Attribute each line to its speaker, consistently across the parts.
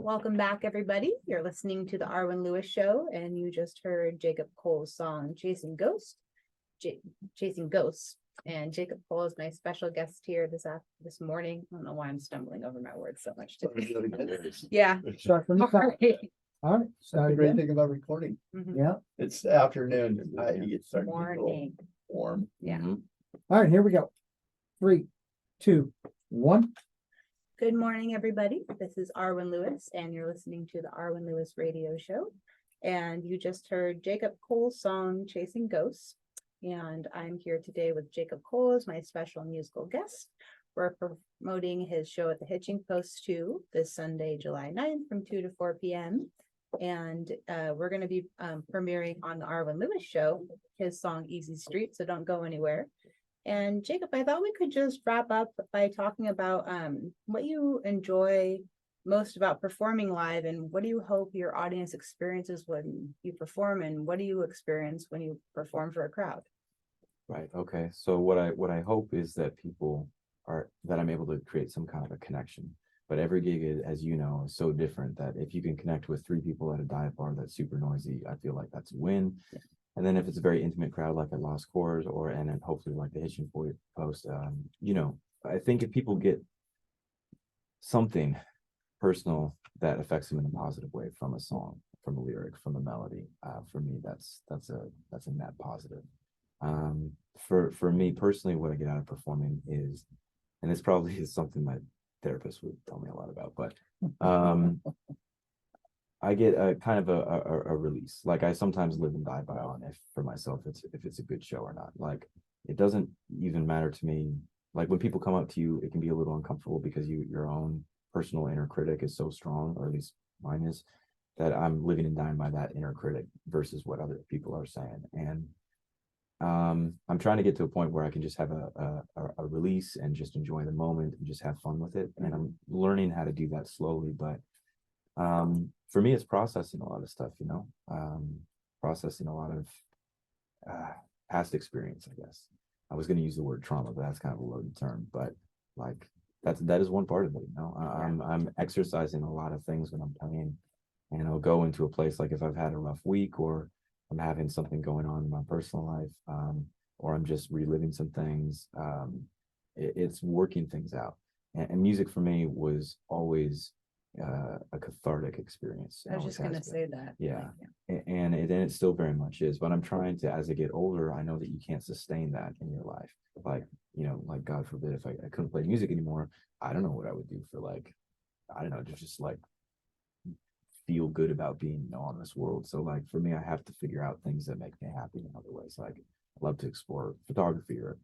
Speaker 1: Welcome back, everybody. You're listening to the Arwen Lewis Show, and you just heard Jacob Cole's song "Chasing Ghosts." Chasing Ghosts. And Jacob Cole is my special guest here this morning. I don't know why I'm stumbling over my words so much today. Yeah.
Speaker 2: Start from the top.
Speaker 1: Sorry.
Speaker 2: All right,
Speaker 3: That's
Speaker 2: start
Speaker 3: the great
Speaker 2: again.
Speaker 3: thing about recording.
Speaker 1: Mhm.
Speaker 2: Yeah,
Speaker 3: It's afternoon. It's starting to get a little
Speaker 1: Morning.
Speaker 3: warm.
Speaker 1: Yeah.
Speaker 2: all right, here we go. 3, 2, 1.
Speaker 1: Good morning, everybody. This is Arwen Lewis, and you're listening to the Arwen Lewis Radio Show. And you just heard Jacob Cole's song "Chasing Ghosts." And I'm here today with Jacob Cole as my special musical guest. We're promoting his show at the Hitching Post 2 this Sunday, July 9th from 2 to 4 p.m. And we're going to be premiering on the Arwen Lewis Show, his song "Easy Street," so don't go anywhere. And Jacob, I thought we could just wrap up by talking about what you enjoy most about performing live, and what do you hope your audience experiences when you perform, and what do you experience when you perform for a crowd?
Speaker 4: Right. Okay. So what I hope is that I'm able to create some kind of a connection. But every gig, as you know, is so different that if you can connect with 3 people at a dive bar that's super noisy, I feel like that's a win. Yeah. And then if it's a very intimate crowd like at Lost Chords and then hopefully like the Hitching Post, I think if people get something personal that affects them in a positive way from a song, from a lyric, from a melody, for me, that's a net positive. For me personally, what I get out of performing is, and this probably is something my therapist would tell me a lot about, but I get a kind of a release. Like I sometimes live and die by on for myself if it's a good show or not. Like it doesn't even matter to me. Like when people come up to you, it can be a little uncomfortable because your own personal inner critic is so strong, or at least mine is, that I'm living and dying by that inner critic versus what other people are saying. And I'm trying to get to a point where I can just have a release and just enjoy the moment and just have fun with it. And I'm learning how to do that slowly, but for me, it's processing a lot of stuff, processing a lot of past experience, I guess. I was going to use the word trauma, but that's kind of a loaded term, but like that is one part of it, I'm exercising a lot of things when I'm playing, and I'll go into a place like if I've had a rough week, or I'm having something going on in my personal life, or I'm just reliving some things. It's working things out, and music for me was always a cathartic experience.
Speaker 1: I was just going to say that.
Speaker 4: Yeah. And it still very much is, but I'm trying to, as I get older, I know that you can't sustain that in your life. Like, like God forbid, if I couldn't play music anymore, I don't know what I would do for I don't know, just like feel good about being on this world. So like for me, I have to figure out things that make me happy in other ways. Like I love to explore photography or,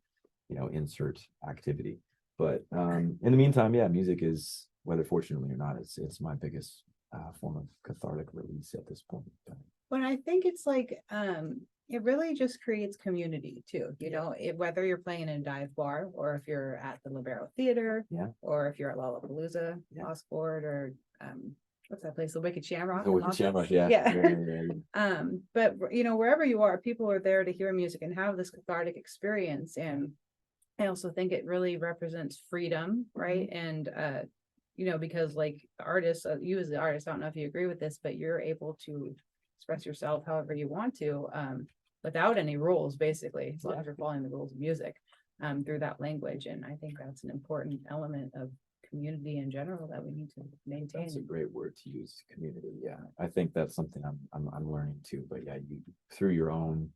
Speaker 4: insert activity. But in the meantime, yeah, music is, whether fortunately or not, it's my biggest form of cathartic release at this point.
Speaker 1: But I think it's like it really just creates community too. Whether you're playing in a dive bar, or if you're at the Libero Theater,
Speaker 4: Yeah,
Speaker 1: or if you're at Lollapalooza,
Speaker 4: Yeah.
Speaker 1: Lost Chord, or what's that place, the Wicked Shamrock?
Speaker 4: the Wicked Shamrock, yeah.
Speaker 1: Yeah. But wherever you are, people are there to hear music and have this cathartic experience. And I also think it really represents freedom, right? And because like artists, you as the artist, I don't know if you agree with this, but you're able to express yourself however you want to, without any rules, basically, as long as you're following the rules of music, through that language. And I think that's an important element of community in general that we need to maintain.
Speaker 4: That's a great word to use, community. Yeah, I think that's something I'm learning too. But yeah, you through your own,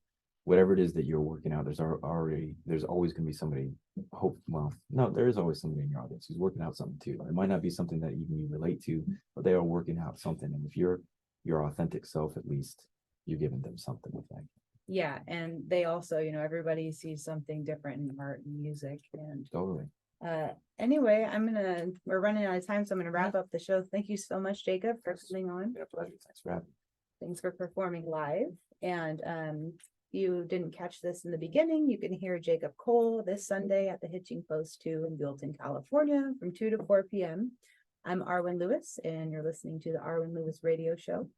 Speaker 4: whatever it is that you're working out, there's always going to be somebody. There is always somebody in your audience who's working out something too. It might not be something that even you relate to, but they are working out something. And if you're your authentic self, at least you're giving them something, I think.
Speaker 1: Yeah, and they also, everybody sees something different in art and music. And
Speaker 4: Totally.
Speaker 1: Anyway, we're running out of time, so I'm gonna wrap up the show. Thank you so much, Jacob, for coming on.
Speaker 4: Yeah, pleasure. Thanks for having me.
Speaker 1: Thanks for performing live. And you didn't catch this in the beginning, you can hear Jacob Cole this Sunday at the Hitching Post 2 in Buellton, California from 2 to 4 p.m. I'm Arwen Lewis, and you're listening to the Arwen Lewis Radio Show.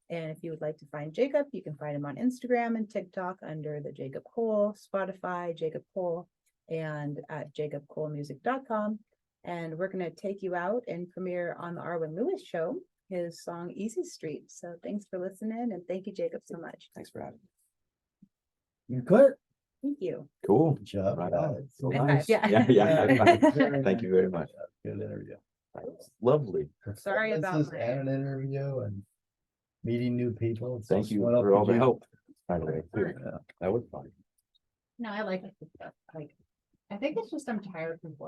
Speaker 1: And if you would like to find Jacob, you can find him on Instagram and TikTok under the Jacob Cole, Spotify, Jacob Cole, and at jacobcolemusic.com. And we're going to take you out and premiere on the Arwen Lewis Show his song Easy Street. So thanks for listening and thank you, Jacob, so much.
Speaker 4: Thanks for having me.
Speaker 2: You clear?
Speaker 1: Thank you.
Speaker 4: Cool.
Speaker 3: Good job.
Speaker 4: Right
Speaker 3: Yeah,
Speaker 4: on.
Speaker 3: it's
Speaker 4: So
Speaker 1: High five,
Speaker 4: nice.
Speaker 1: yeah.
Speaker 4: Yeah. High five.
Speaker 2: Very
Speaker 4: Thank you very much.
Speaker 3: Good interview.
Speaker 4: Lovely.
Speaker 1: Sorry
Speaker 3: This
Speaker 1: about
Speaker 3: is
Speaker 1: my-
Speaker 3: an interview and meeting new people. It's
Speaker 4: Thank
Speaker 3: just
Speaker 4: you
Speaker 3: what else
Speaker 4: for all
Speaker 3: could
Speaker 4: the
Speaker 3: you-
Speaker 4: help. By the way, too.
Speaker 3: Yeah.
Speaker 4: That was fun.
Speaker 5: No, I like it. Like, I think it's just I'm tired from work.